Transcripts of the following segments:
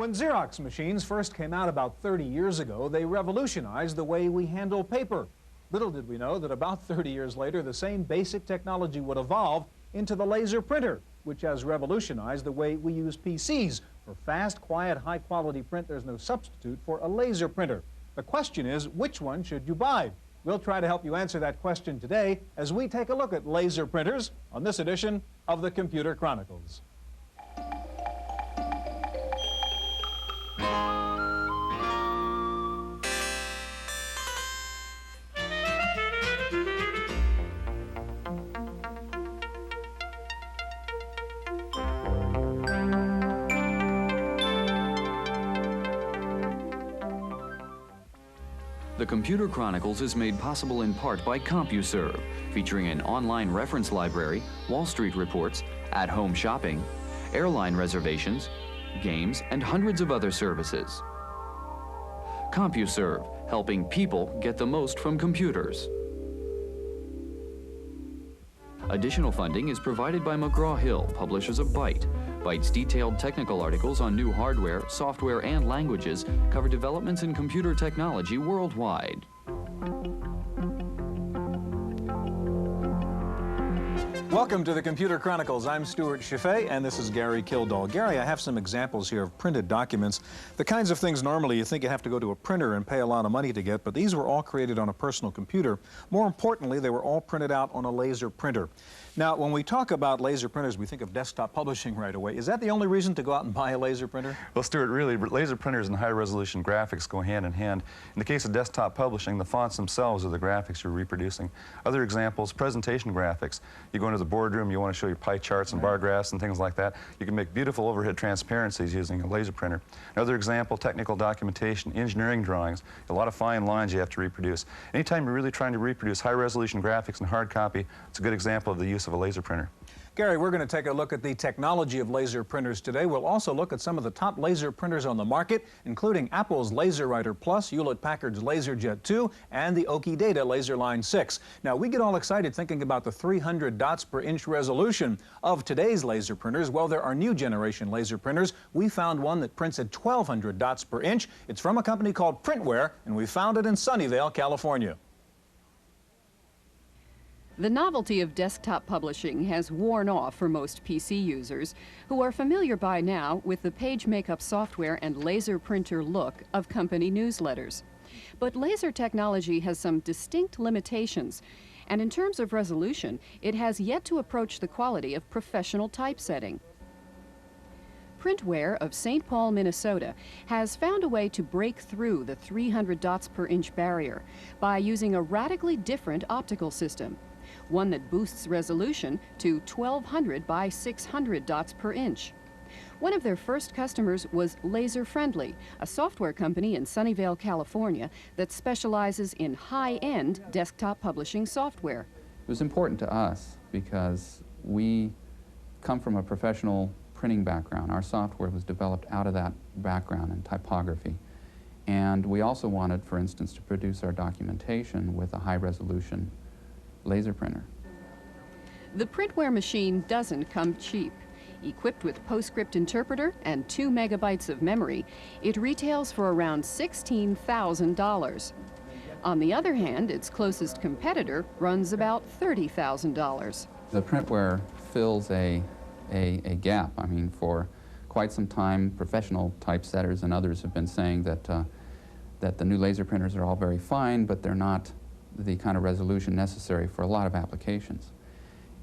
When Xerox machines first came out about 30 years ago, they revolutionized the way we handle paper. Little did we know that about 30 years later, the same basic technology would evolve into the laser printer, which has revolutionized the way we use PCs. For fast, quiet, high-quality print, there's no substitute for a laser printer. The question is, which one should you buy? We'll try to help you answer that question today as we take a look at laser printers on this edition of the Computer Chronicles. The Computer Chronicles is made possible in part by CompuServe, featuring an online reference library, Wall Street reports, at-home shopping, airline reservations, games, and hundreds of other services. CompuServe, helping people get the most from computers. Additional funding is provided by McGraw-Hill, publishers of Byte. Byte's detailed technical articles on new hardware, software, and languages cover developments in computer technology worldwide. Welcome to the Computer Chronicles. I'm Stewart Cheifet, and this is Gary Kildall. Gary, I have some examples here of printed documents, the kinds of things normally you think you have to go to a printer and pay a lot of money to get, but these were all created on a personal computer. More importantly, they were all printed out on a laser printer. Now, when we talk about laser printers, we think of desktop publishing right away. Is that the only reason to go out and buy a laser printer? Well, Stewart, really, laser printers and high-resolution graphics go hand in hand. In the case of desktop publishing, the fonts themselves are the graphics you're reproducing. Other examples, presentation graphics. You go into the boardroom, you want to show your pie charts and bar graphs and things like that. You can make beautiful overhead transparencies using a laser printer. Another example, technical documentation, engineering drawings, a lot of fine lines you have to reproduce. Anytime you're really trying to reproduce high-resolution graphics in hard copy, it's a good example of the use of a laser printer. Gary, we're going to take a look at the technology of laser printers today. We'll also look at some of the top laser printers on the market, including Apple's LaserWriter Plus, Hewlett-Packard's LaserJet 2, and the Oki Data LaserLine 6. Now, we get all excited thinking about the 300 dots per inch resolution of today's laser printers. Well, there are new generation laser printers. We found one that prints at 1,200 dots per inch. It's from a company called Printware, and we found it in Sunnyvale, California. The novelty of desktop publishing has worn off for most PC users, who are familiar by now with the page makeup software and laser printer look of company newsletters. But laser technology has some distinct limitations, and in terms of resolution, it has yet to approach the quality of professional typesetting. Printware of St. Paul, Minnesota, has found a way to break through the 300 dots per inch barrier by using a radically different optical system. One that boosts resolution to 1,200 by 600 dots per inch. One of their first customers was Laser Friendly, a software company in Sunnyvale, California, that specializes in high-end desktop publishing software. It was important to us because we come from a professional printing background. Our software was developed out of that background in typography. And we also wanted, for instance, to produce our documentation with a high-resolution laser printer. The Printware machine doesn't come cheap. Equipped with PostScript interpreter and 2 megabytes of memory, it retails for around $16,000. On the other hand, its closest competitor runs about $30,000. The Printware fills a gap. I mean, for quite some time, professional typesetters and others have been saying that the new laser printers are all very fine, but they're not the kind of resolution necessary for a lot of applications.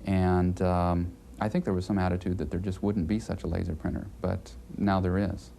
And I think there was some attitude that there just wouldn't be such a laser printer, but now there is.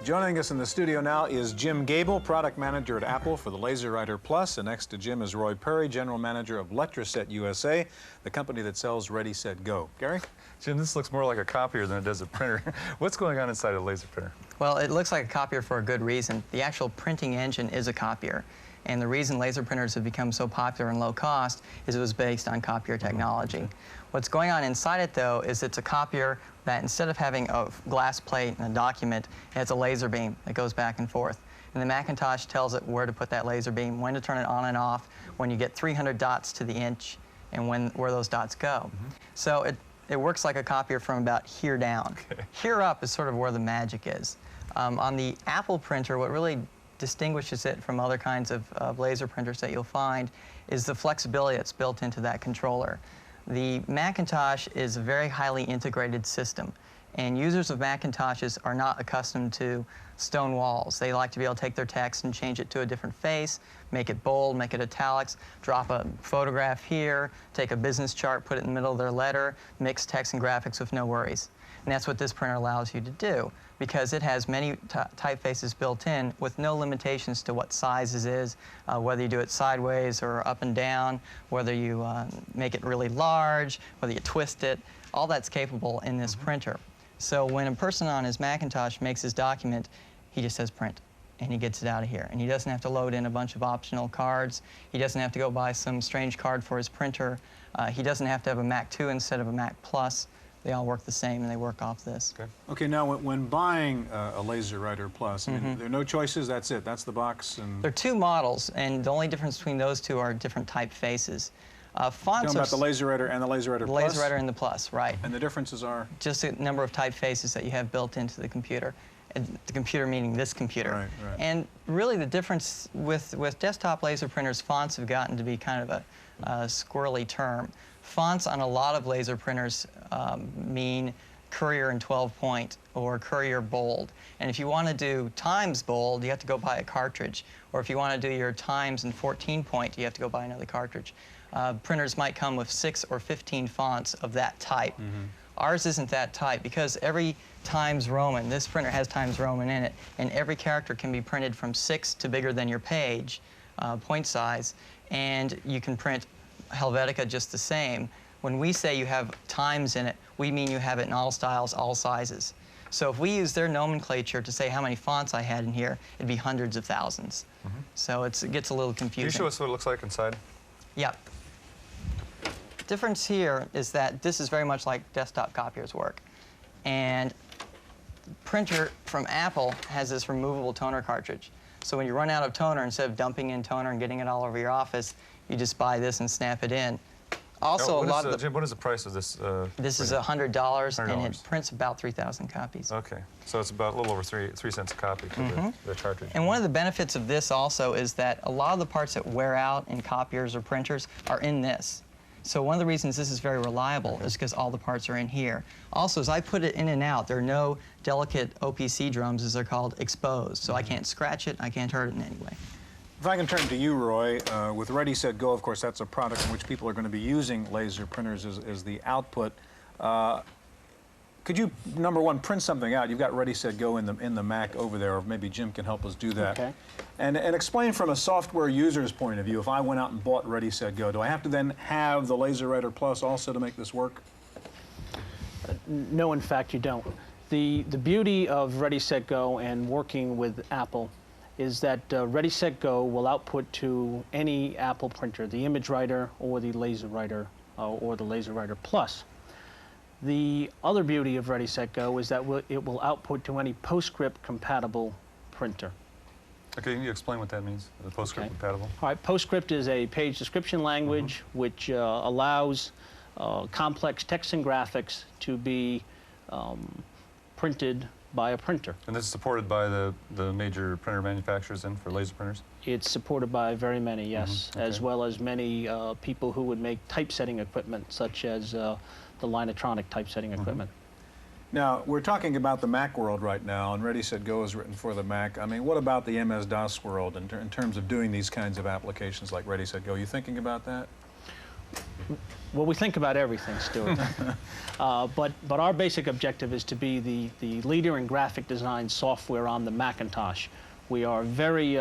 Joining us in the studio now is Jim Gable, product manager at Apple for the LaserWriter Plus, and next to Jim is Roy Perry, general manager of Letraset USA, the company that sells Ready, Set, Go. Gary? Jim, this looks more like a copier than it does a printer. What's going on inside a laser printer? Well, it looks like a copier for a good reason. The actual printing engine is a copier. And the reason laser printers have become so popular and low cost is it was based on copier technology. What's going on inside it, though, is it's a copier that instead of having a glass plate and a document, it has a laser beam that goes back and forth. and the Macintosh tells it where to put that laser beam, when to turn it on and off, when you get 300 dots to the inch, and where those dots go. So it works like a copier from about here down. Okay. Here up is sort of where the magic is. On the Apple printer, what really distinguishes it from other kinds of laser printers that you'll find is the flexibility that's built into that controller. The Macintosh is a very highly integrated system, and users of Macintoshes are not accustomed to stone walls. They like to be able to take their text and change it to a different face, make it bold, make it italics, drop a photograph here, take a business chart, put it in the middle of their letter, mix text and graphics with no worries. And that's what this printer allows you to do, because it has many typefaces built in with no limitations to what sizes is, whether you do it sideways or up and down, whether you make it really large, whether you twist it. All that's capable in this printer. So when a person on his Macintosh makes his document, he just says print, and he gets it out of here. And he doesn't have to load in a bunch of optional cards. He doesn't have to go buy some strange card for his printer. He doesn't have to have a Mac 2 instead of a Mac Plus. They all work the same, and they work off this. Okay. Okay, now when buying a LaserWriter Plus, I mean, there are no choices, that's it, that's the box. And There are two models, and the only difference between those two are different typefaces. Fonts talking are about the LaserWriter and the LaserWriter the Plus? LaserWriter and the Plus, right. And the differences are? Just the number of typefaces that you have built into the computer. And the computer meaning this computer. Right, right. And really the difference with desktop laser printers, fonts have gotten to be kind of a squirrely term. Fonts on a lot of laser printers mean Courier and 12 point or Courier bold. And if you want to do Times bold, you have to go buy a cartridge. Or if you want to do your Times and 14 point, you have to go buy another cartridge. Printers might come with 6 or 15 fonts of that type. Ours isn't that type because every Times Roman, this printer has Times Roman in it, and every character can be printed from 6 to bigger than your page, point size, and you can print Helvetica just the same. When we say you have Times in it, we mean you have it in all styles, all sizes. So if we use their nomenclature to say how many fonts I had in here, it'd be hundreds of thousands. So it gets a little confusing. Can you show us what it looks like inside? Yep. Difference here is that this is very much like desktop copiers work. And the printer from Apple has this removable toner cartridge. So when you run out of toner, instead of dumping in toner and getting it all over your office, you just buy this and snap it in. Also, Jim, what is the price of this? This is $100, and it prints about 3,000 copies. Okay, so it's about a little over 3 cents a copy for the cartridge. And one of the benefits of this also is that a lot of the parts that wear out in copiers or printers are in this. So one of the reasons this is very reliable is because all the parts are in here. Also, as I put it in and out, there are no delicate OPC drums, as they're called, exposed. So I can't scratch it, I can't hurt it in any way. If I can turn to you, Roy, with Ready, Set, Go, of course, that's a product in which people are going to be using laser printers as the output. Could you, number one, print something out? You've got Ready, Set, Go in the Mac over there, or maybe Jim can help us do that. Okay. And explain from a software user's point of view, if I went out and bought Ready, Set, Go, do I have to then have the LaserWriter Plus also to make this work? No, in fact, you don't. The beauty of Ready, Set, Go and working with Apple is that Ready, Set, Go will output to any Apple printer, the ImageWriter or the LaserWriter or the LaserWriter Plus. The other beauty of Ready, Set, Go is that it will output to any PostScript compatible printer. Okay, can you explain what that means, the PostScript compatible? All right, PostScript is a page description language which allows complex text and graphics to be printed by a printer. And this is supported by the major printer manufacturers then for laser printers? It's supported by very many, yes, as well as many people who would make typesetting equipment, such as the Linotronic typesetting equipment. Now, we're talking about the Mac world right now, and Ready, Set, Go is written for the Mac. I mean, what about the MS-DOS world in terms of doing these kinds of applications like Ready, Set, Go? You thinking about that? Well, we think about everything, Stewart. But our basic objective is to be the leader in graphic design software on the Macintosh. We are very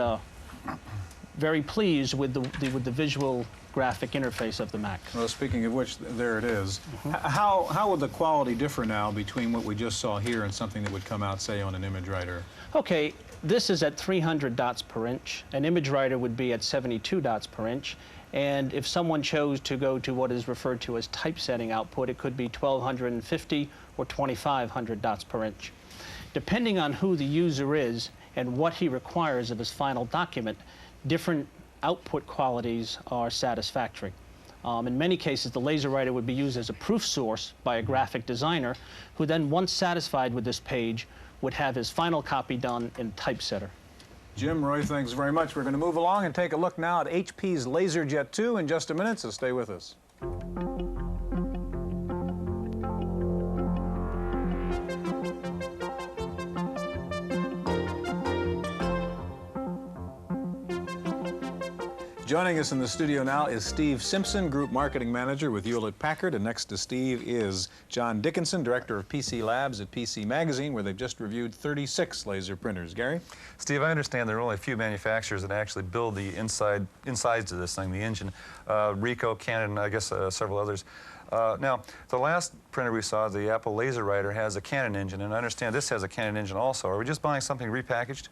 pleased with the visual graphic interface of the Mac. Well, speaking of which, there it is. How would the quality differ now between what we just saw here and something that would come out, say, on an ImageWriter? Okay, this is at 300 dots per inch. An ImageWriter would be at 72 dots per inch. And if someone chose to go to what is referred to as typesetting output, it could be 1,250 or 2,500 dots per inch. Depending on who the user is, and what he requires of his final document, different output qualities are satisfactory. In many cases, the laser writer would be used as a proof source by a graphic designer, who then, once satisfied with this page, would have his final copy done in typesetter. Jim, Roy, thanks very much. We're going to move along and take a look now at HP's LaserJet 2 in just a minute, so stay with us. Joining us in the studio now is Steve Simpson, Group Marketing Manager with Hewlett-Packard, and next to Steve is John Dickinson, Director of PC Labs at PC Magazine, where they've just reviewed 36 laser printers. Gary? Steve, I understand there are only a few manufacturers that actually build the insides of this thing, the engine. Ricoh, Canon, I guess several others. Now, the last printer we saw, the Apple Laser Writer, has a Canon engine, and I understand this has a Canon engine also. Are we just buying something repackaged?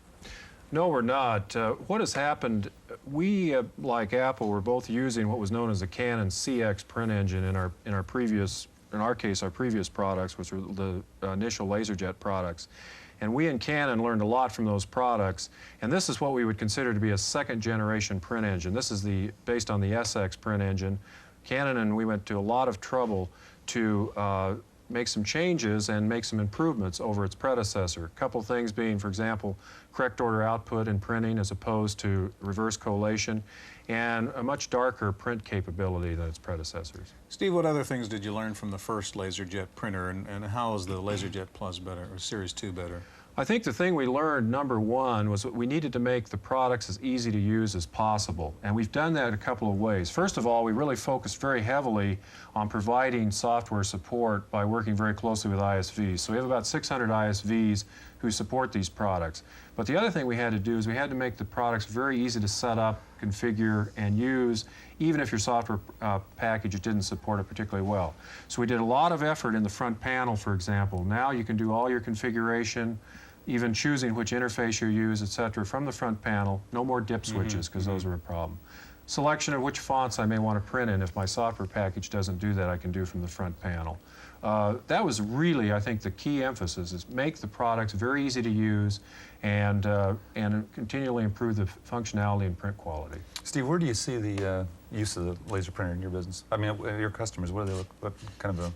No, we're not. What has happened, we, like Apple, were both using what was known as a Canon CX print engine in our previous products, which were the initial LaserJet products. And we in Canon learned a lot from those products, and this is what we would consider to be a second-generation print engine. This is based on the SX print engine. Canon and we went to a lot of trouble to make some changes and make some improvements over its predecessor. A couple things being, for example, correct order output in printing as opposed to reverse collation, and a much darker print capability than its predecessors. Steve, what other things did you learn from the first LaserJet printer, and how is the LaserJet Plus better, or Series 2 better? I think the thing we learned, number one, was that we needed to make the products as easy to use as possible. And we've done that a couple of ways. First of all, we really focused very heavily on providing software support by working very closely with ISVs. So we have about 600 ISVs who support these products. But the other thing we had to do is we had to make the products very easy to set up, configure, and use, even if your software package didn't support it particularly well. So we did a lot of effort in the front panel, for example. Now you can do all your configuration, even choosing which interface you use, etc., from the front panel. No more dip switches, because those are a problem. Selection of which fonts I may want to print in. If my software package doesn't do that, I can do from the front panel. That was really, I think, the key emphasis, is make the products very easy to use and continually improve the functionality and print quality. Steve, where do you see the use of the laser printer in your business? I mean, your customers, what do they look, what kind of a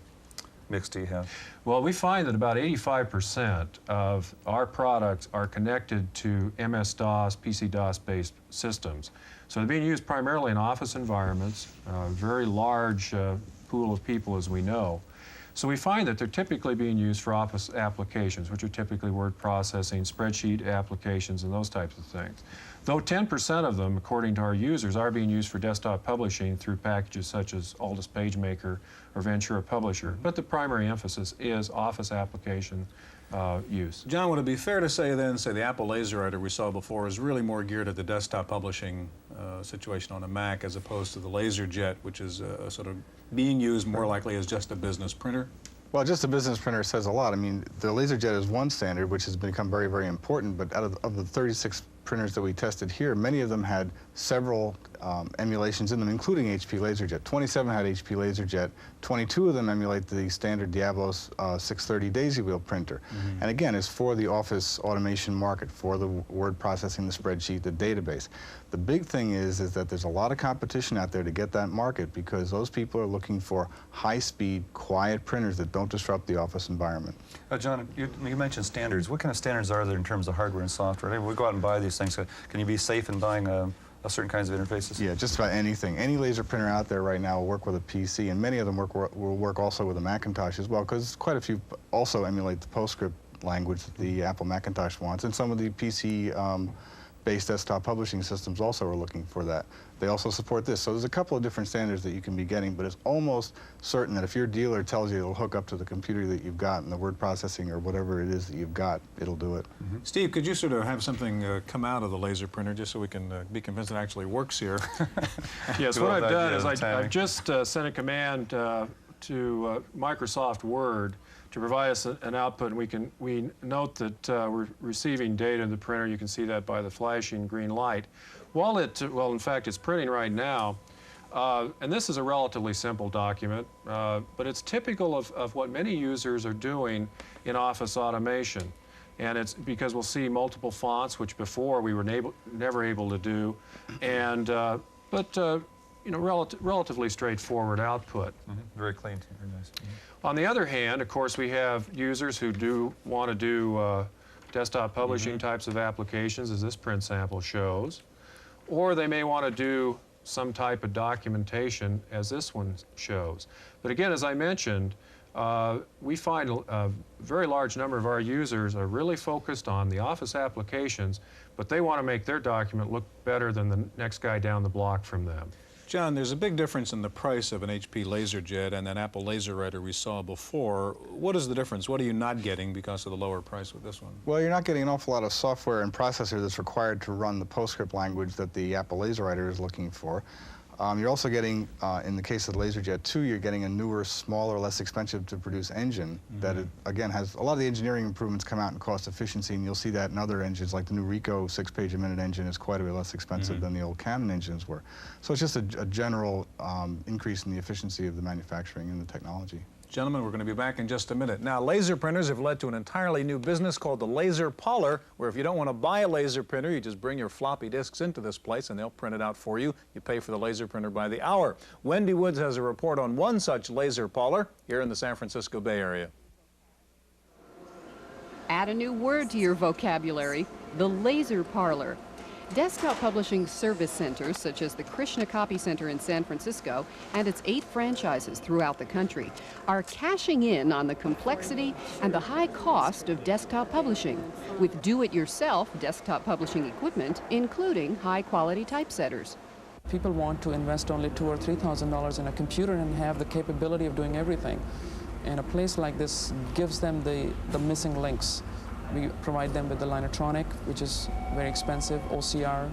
mix do you have? Well, we find that about 85% of our products are connected to MS-DOS, PC-DOS-based systems. So they're being used primarily in office environments, a very large pool of people, as we know. So we find that they're typically being used for office applications, which are typically word processing, spreadsheet applications, and those types of things. Though 10% of them, according to our users, are being used for desktop publishing through packages such as Aldus PageMaker or Ventura Publisher. But the primary emphasis is office application use. John, would it be fair to say then, the Apple Laser Writer we saw before is really more geared at the desktop publishing situation on a Mac, as opposed to the LaserJet, which is sort of being used more likely as just a business printer? Well, just a business printer says a lot. I mean, the LaserJet is one standard, which has become very, very important, but out of the 36 printers that we tested here, many of them had several emulations in them, including HP LaserJet. 27 had HP LaserJet. 22 of them emulate the standard Diablos 630 Daisy Wheel printer. And again, it's for the office automation market, for the word processing, the spreadsheet, the database. The big thing is that there's a lot of competition out there to get that market, because those people are looking for high-speed, quiet printers that don't disrupt the office environment. John, you mentioned standards. What kind of standards are there in terms of hardware and software? I mean, we go out and buy these things. Can you be safe in buying certain kinds of interfaces? Yeah, just about anything. Any laser printer out there right now will work with a PC, and many of them will work also with a Macintosh as well, because quite a few also emulate the PostScript language that the Apple Macintosh wants, and some of the PC-based desktop publishing systems also are looking for that. They also support this. So there's a couple of different standards that you can be getting, but it's almost certain that if your dealer tells you it'll hook up to the computer that you've got and the word processing or whatever it is that you've got, it'll do it. Steve, could you sort of have something come out of the laser printer just so we can be convinced it actually works here? Yes, what I've done is I've just sent a command to Microsoft Word to provide us an output, and we note that we're receiving data in the printer. You can see that by the flashing green light. While in fact, it's printing right now, and this is a relatively simple document, but it's typical of what many users are doing in office automation. And it's because we'll see multiple fonts, which before we were never able to do, and you know, relatively straightforward output. Very clean, very nice. On the other hand, of course, we have users who do want to do desktop publishing types of applications, as this print sample shows, or they may want to do some type of documentation, as this one shows. But again, as I mentioned, we find a very large number of our users are really focused on the Office applications, but they want to make their document look better than the next guy down the block from them. John, there's a big difference in the price of an HP LaserJet and that Apple LaserWriter we saw before. What is the difference? What are you not getting because of the lower price with this one? Well, you're not getting an awful lot of software and processor that's required to run the PostScript language that the Apple LaserWriter is looking for. You're also getting, in the case of the LaserJet 2, you're getting a newer, smaller, less expensive to produce engine that, again, has a lot of the engineering improvements come out in cost efficiency, and you'll see that in other engines, like the new Ricoh 6-page-a-minute engine is quite a bit less expensive than the old Canon engines were. So it's just a general increase in the efficiency of the manufacturing and the technology. Gentlemen, we're going to be back in just a minute. Now, laser printers have led to an entirely new business called the laser parlor, where if you don't want to buy a laser printer, you just bring your floppy disks into this place and they'll print it out for you. You pay for the laser printer by the hour. Wendy Woods has a report on one such laser parlor here in the San Francisco Bay Area. Add a new word to your vocabulary, the laser parlor. Desktop publishing service centers, such as the Krishna Copy Center in San Francisco and its 8 franchises throughout the country, are cashing in on the complexity and the high cost of desktop publishing, with do-it-yourself desktop publishing equipment, including high-quality typesetters. People want to invest only $2,000 or $3,000 in a computer and have the capability of doing everything. And a place like this gives them the missing links. We provide them with the Linotronic, which is very expensive, OCR,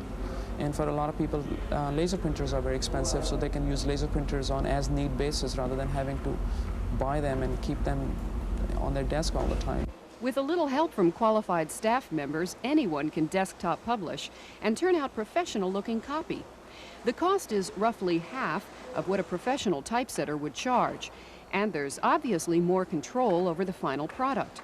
and for a lot of people, laser printers are very expensive, so they can use laser printers on as-need basis rather than having to buy them and keep them on their desk all the time. With a little help from qualified staff members, anyone can desktop publish and turn out professional-looking copy. The cost is roughly half of what a professional typesetter would charge, and there's obviously more control over the final product.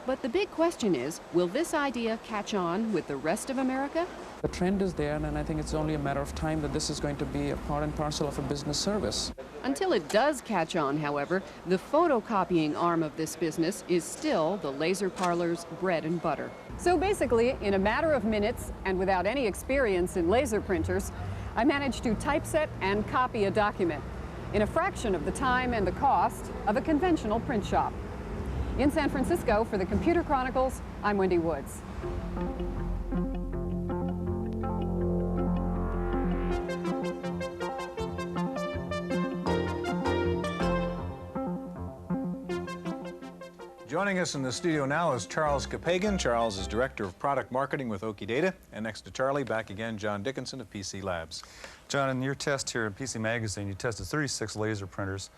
But the big question is, will this idea catch on with the rest of America? The trend is there, and I think it's only a matter of time that this is going to be a part and parcel of a business service. Until it does catch on, however, the photocopying arm of this business is still the laser parlor's bread and butter. So basically, in a matter of minutes and without any experience in laser printers, I managed to typeset and copy a document in a fraction of the time and the cost of a conventional print shop. In San Francisco, for the Computer Chronicles, I'm Wendy Woods. Joining us in the studio now is Charles Kapagan. Charles is Director of Product Marketing with Oki Data. And next to Charlie, back again, John Dickinson of PC Labs. John, in your test here in PC Magazine, you tested 36 laser printers.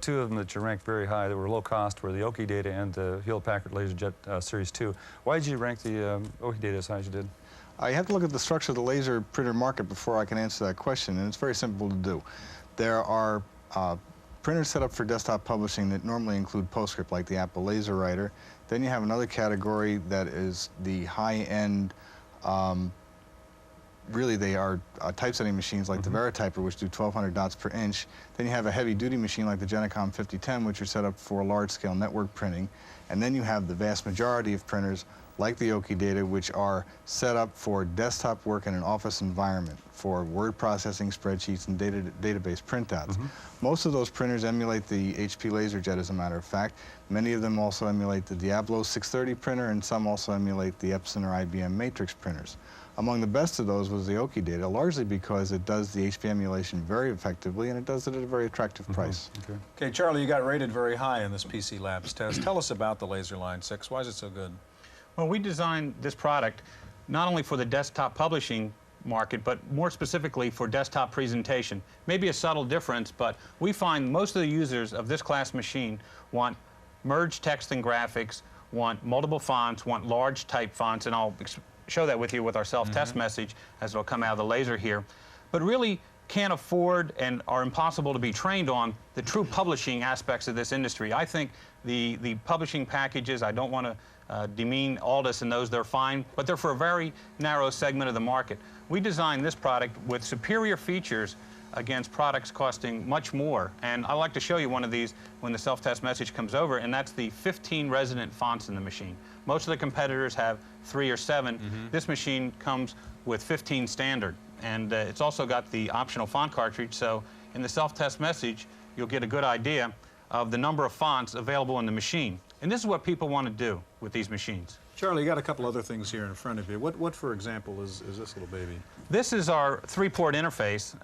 2 of them that you ranked very high that were low cost were the Oki Data and the Hewlett-Packard LaserJet Series 2. Why did you rank the Oki Data as high as you did? You have to look at the structure of the laser printer market before I can answer that question, and it's very simple to do. There are printers set up for desktop publishing that normally include PostScript, like the Apple LaserWriter. Then you have another category that is the high-end, really they are typesetting machines like the Verityper, which do 1,200 dots per inch. Then you have a heavy-duty machine like the Genicom 5010, which are set up for large-scale network printing. And then you have the vast majority of printers like the Oki Data, which are set up for desktop work in an office environment for word processing, spreadsheets, and database printouts. Most of those printers emulate the HP LaserJet, as a matter of fact. Many of them also emulate the Diablo 630 printer, and some also emulate the Epson or IBM Matrix printers. Among the best of those was the Oki Data, largely because it does the HP emulation very effectively, and it does it at a very attractive price. Okay, Charlie, you got rated very high in this PC Labs test. Tell us about the LaserLine 6. Why is it so good? Well, we designed this product not only for the desktop publishing market, but more specifically for desktop presentation. Maybe a subtle difference, but we find most of the users of this class machine want merged text and graphics, want multiple fonts, want large type fonts, and I'll show that with you with our self-test message as it'll come out of the laser here, but really can't afford and are impossible to be trained on the true publishing aspects of this industry. I think the publishing packages, I don't want to demean Aldus and those, they're fine, but they're for a very narrow segment of the market. We designed this product with superior features against products costing much more. And I'd like to show you one of these when the self-test message comes over, and that's the 15 resident fonts in the machine. Most of the competitors have 3 or 7. This machine comes with 15 standard, and it's also got the optional font cartridge, so in the self-test message, you'll get a good idea of the number of fonts available in the machine. And this is what people want to do with these machines. Charlie, you got a couple other things here in front of you. What for example, is this little baby? This is our 3-port interface.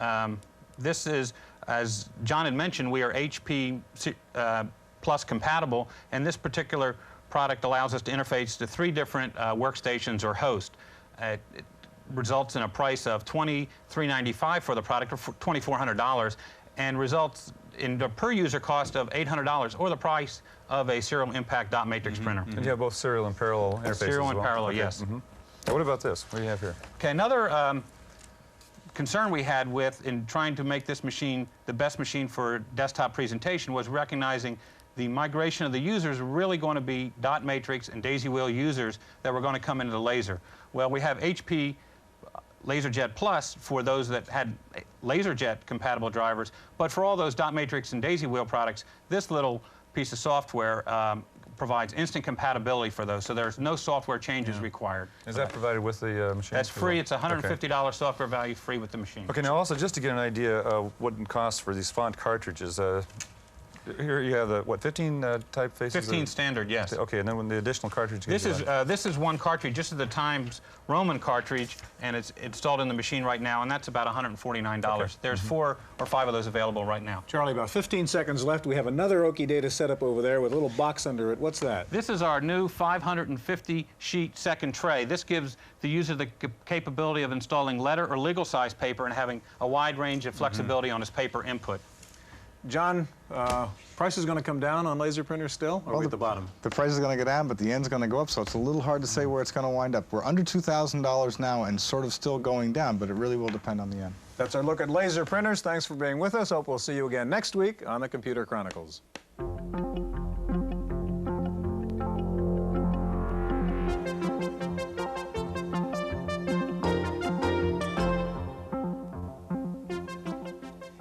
This is, as John had mentioned, we are HP Plus compatible, and this particular product allows us to interface to 3 different workstations or hosts. It results in a price of $23.95 for the product, or $2,400, and results in a per-user cost of $800, or the price of a serial impact dot matrix printer. And you have both serial and parallel interfaces Serial as and well? parallel, Okay. yes. What about this? What do you have here? Okay, another concern we had with in trying to make this machine the best machine for desktop presentation was recognizing the migration of the users were really going to be dot matrix and daisy wheel users that were going to come into the laser. Well, we have HP LaserJet Plus for those that had LaserJet compatible drivers, but for all those dot matrix and daisy wheel products, this little piece of software provides instant compatibility for those, so there's no software changes required. Is that provided with the machine? That's free. It's $150 software value, free with the machine. Okay, now also just to get an idea of what it costs for these font cartridges, here you have the, what, 15 typefaces? 15 standard, yes. Okay, and then when the additional cartridge This is one cartridge. This is the Times Roman cartridge, and it's installed in the machine right now, and that's about $149. Okay. There's 4 or 5 of those available right now. Charlie, about 15 seconds left. We have another Oki data set up over there with a little box under it. What's that? This is our new 550-sheet second tray. This gives the user the capability of installing letter or legal size paper and having a wide range of flexibility on his paper input. John, price is going to come down on laser printers still, or are we at the bottom? The price is going to go down, but the end's going to go up, so it's a little hard to say where it's going to wind up. We're under $2,000 now and sort of still going down, but it really will depend on the end. That's our look at laser printers. Thanks for being with us. Hope we'll see you again next week on the Computer Chronicles.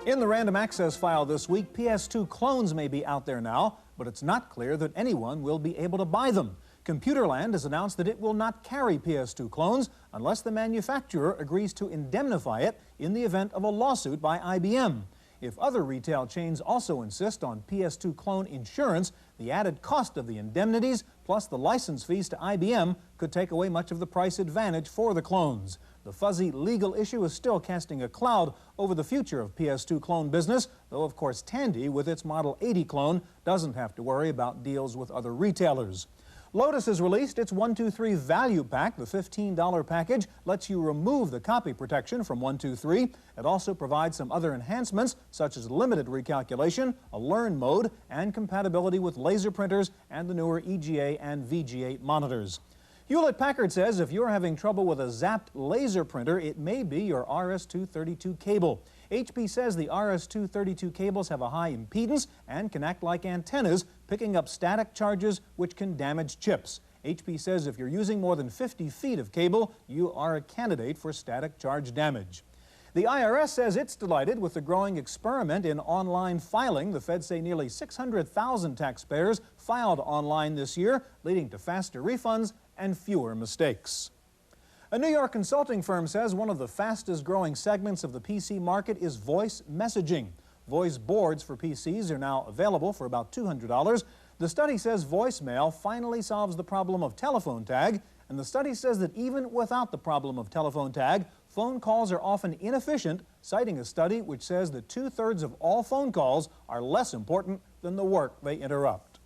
In the random access file this week, PS2 clones may be out there now, but it's not clear that anyone will be able to buy them. Computerland has announced that it will not carry PS2 clones unless the manufacturer agrees to indemnify it in the event of a lawsuit by IBM. If other retail chains also insist on PS2 clone insurance, the added cost of the indemnities plus the license fees to IBM could take away much of the price advantage for the clones. The fuzzy legal issue is still casting a cloud over the future of PS2 clone business, though of course Tandy, with its Model 80 clone, doesn't have to worry about deals with other retailers. Lotus has released its 123 Value Pack. The $15 package lets you remove the copy protection from 123. It also provides some other enhancements, such as limited recalculation, a Learn mode, and compatibility with laser printers and the newer EGA and VGA monitors. Hewlett-Packard says if you're having trouble with a zapped laser printer, it may be your RS-232 cable. HP says the RS-232 cables have a high impedance and can act like antennas, picking up static charges which can damage chips. HP says if you're using more than 50 feet of cable, you are a candidate for static charge damage. The IRS says it's delighted with the growing experiment in online filing. The feds say nearly 600,000 taxpayers filed online this year, leading to faster refunds and fewer mistakes. A New York consulting firm says one of the fastest growing segments of the PC market is voice messaging. Voice boards for PCs are now available for about $200. The study says voicemail finally solves the problem of telephone tag, and the study says that even without the problem of telephone tag, phone calls are often inefficient, citing a study which says that 2/3 of all phone calls are less important than the work they interrupt.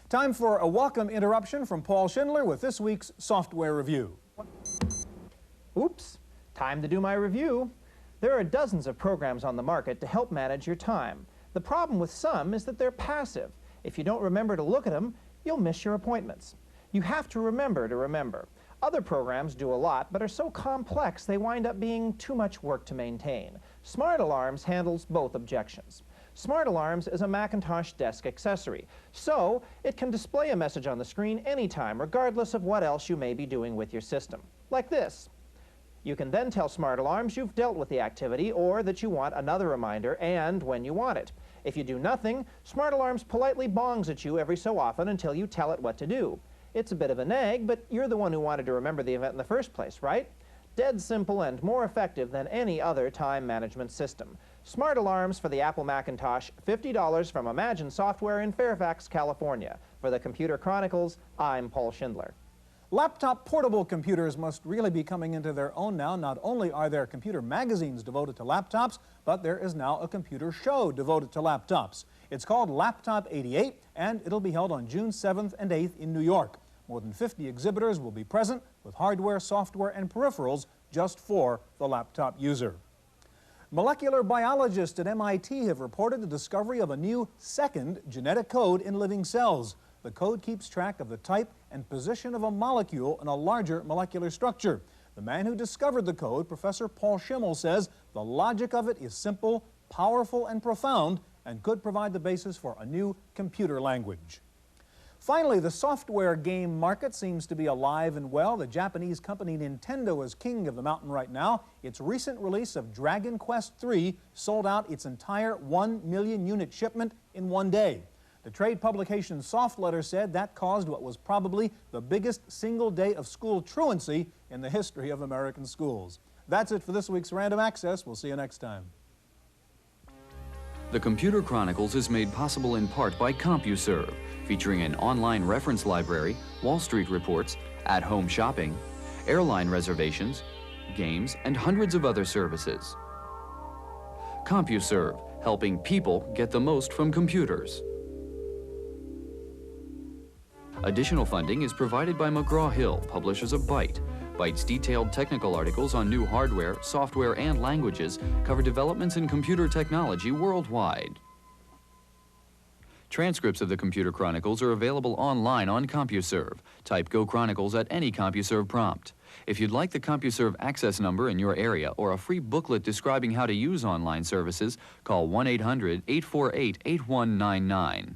Time for a welcome interruption from Paul Schindler with this week's software review. Oops, time to do my review. There are dozens of programs on the market to help manage your time. The problem with some is that they're passive. If you don't remember to look at them, you'll miss your appointments. You have to remember to remember. Other programs do a lot, but are so complex they wind up being too much work to maintain. Smart Alarms handles both objections. Smart Alarms is a Macintosh desk accessory, so it can display a message on the screen anytime, regardless of what else you may be doing with your system. Like this. You can then tell Smart Alarms you've dealt with the activity or that you want another reminder and when you want it. If you do nothing, Smart Alarms politely bongs at you every so often until you tell it what to do. It's a bit of a nag, but you're the one who wanted to remember the event in the first place, right? Dead simple and more effective than any other time management system. Smart Alarms for the Apple Macintosh, $50 from Imagine Software in Fairfax, California. For the Computer Chronicles, I'm Paul Schindler. Laptop portable computers must really be coming into their own now. Not only are there computer magazines devoted to laptops, but there is now a computer show devoted to laptops. It's called Laptop 88, and it'll be held on June 7th and 8th in New York. More than 50 exhibitors will be present with hardware, software, and peripherals just for the laptop user. Molecular biologists at MIT have reported the discovery of a new second genetic code in living cells. The code keeps track of the type and position of a molecule in a larger molecular structure. The man who discovered the code, Professor Paul Schimmel, says the logic of it is simple, powerful, and profound, and could provide the basis for a new computer language. Finally, the software game market seems to be alive and well. The Japanese company Nintendo is king of the mountain right now. Its recent release of Dragon Quest III sold out its entire 1 million unit shipment in one day. The trade publication Soft Letter said that caused what was probably the biggest single day of school truancy in the history of American schools. That's it for this week's Random Access. We'll see you next time. The Computer Chronicles is made possible in part by CompuServe, featuring an online reference library, Wall Street reports, at-home shopping, airline reservations, games, and hundreds of other services. CompuServe, helping people get the most from computers. Additional funding is provided by McGraw-Hill, publishers of Byte. Byte's detailed technical articles on new hardware, software, and languages cover developments in computer technology worldwide. Transcripts of the Computer Chronicles are available online on CompuServe. Type Go Chronicles at any CompuServe prompt. If you'd like the CompuServe access number in your area or a free booklet describing how to use online services, call 1-800-848-8199.